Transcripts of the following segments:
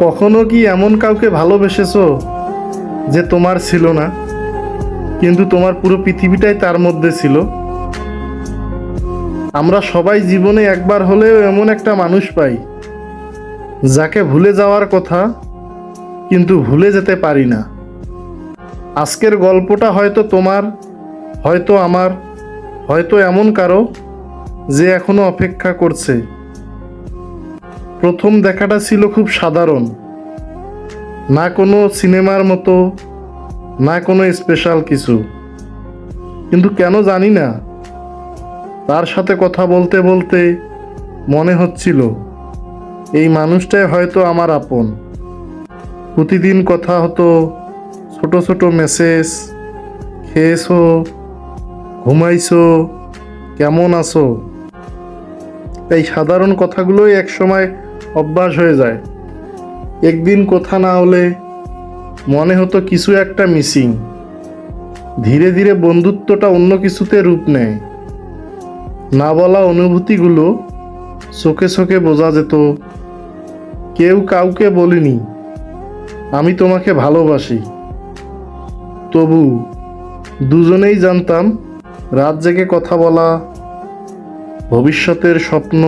কখনো কি এমন কাউকে ভালোবেসেছো যে তোমার ছিল না, কিন্তু তোমার পুরো পৃথিবীটাই তার মধ্যে ছিল? আমরা সবাই জীবনে একবার হলেও এমন একটা মানুষ পাই যাকে ভুলে যাওয়ার কথা, কিন্তু ভুলে যেতে পারি না। আজকের গল্পটা হয়তো তোমার, হয়তো আমার, হয়তো এমন কারো যে এখনো অপেক্ষা করছে। প্রথম দেখাটা ছিল খুব সাধারণ, না কোনো সিনেমার মতো, না কোনো স্পেশাল কিছু। কিন্তু কেন জানি না, তার সাথে কথা বলতে বলতে মনে হচ্ছিল এই মানুষটাই হয়তো আমার আপন। প্রতিদিন কথা হতো, ছোট ছোট মেসেজ, খেয়েছো, ঘুমাইছো, কেমন আছো, এই সাধারণ কথাগুলোই একসময় অভ্যাস হয়ে যায়। একদিন কথা না হলে মনে হতো কিছু একটা মিসিং। ধীরে ধীরে বন্ধুত্বটা অন্য কিছুতে রূপ নেয়। না বলা অনুভূতিগুলো চোখে চোখে বোঝা যেত। কেউ কাউকে বলিনি আমি তোমাকে ভালোবাসি, তবু দুজনেই জানতাম রাত জেগে কথা বলা, ভবিষ্যতের স্বপ্ন,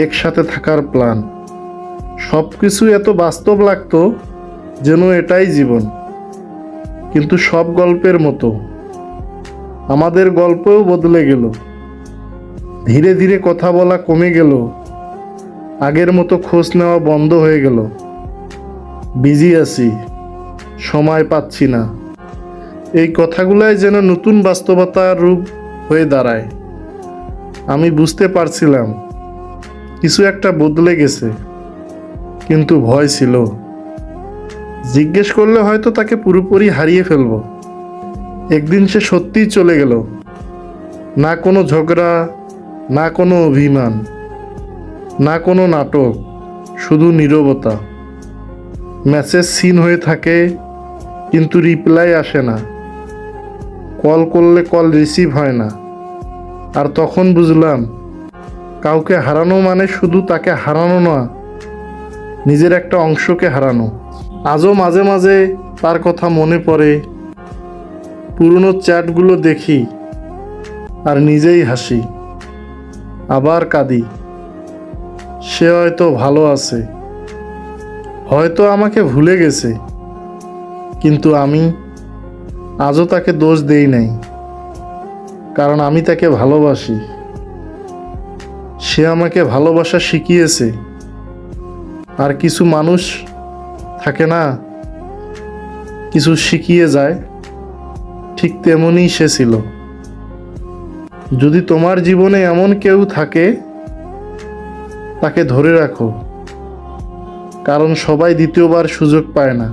একসাথে থাকার প্ল্যান, সব কিছু এত বাস্তব লাগতো যেন এটাই জীবন। কিন্তু সব গল্পের মতো আমাদের গল্পও বদলে গেল। ধীরে ধীরে কথা বলা কমে গেল, আগের মতো খোঁজ নেওয়া বন্ধ হয়ে গেল। বিজি আছি, সময় পাচ্ছি না, এই কথাগুলাই যেন নতুন বাস্তবতার রূপ হয়ে দাঁড়ায়। আমি বুঝতে পারছিলাম কিছু একটা বদলে গেছে, কিন্তু ভয় ছিল। জিজ্ঞেস করলে হয়তো তাকে পুরোপুরি হারিয়ে ফেলবো। একদিন সে সত্যিই চলে গেল। না কোনো ঝগড়া, না কোনো অভিমান, না কোনো নাটক, শুধু নীরবতা। মেসেজ সিন হয়ে থাকে, কিন্তু রিপ্লাই আসে না। কল করলে কল রিসিভ হয় না। আর তখন বুঝলাম কাউকে হারানো মানে শুধু তাকে হারানো না, নিজের একটা অংশকে হারানো। আজও মাঝে মাঝে তার কথা মনে পড়ে। পুরনো চ্যাটগুলো দেখি আর নিজেই হাসি, আবার কাঁদি। সে হয়তো ভালো আছে, হয়তো আমাকে ভুলে গেছে, কিন্তু আমি আজও তাকে দোষ দেই নাই, কারণ আমি তাকে ভালোবাসি। সে আমাকে ভালোবাসা শিখিয়েছে। আর কিছু মানুষ থাকে না, কিছু শিখিয়ে যায়, ঠিক তেমনই সে ছিল। যদি তোমার জীবনে এমন কেউ থাকে, তাকে ধরে রাখো, কারণ সবাই দ্বিতীয়বার সুযোগ পায় না।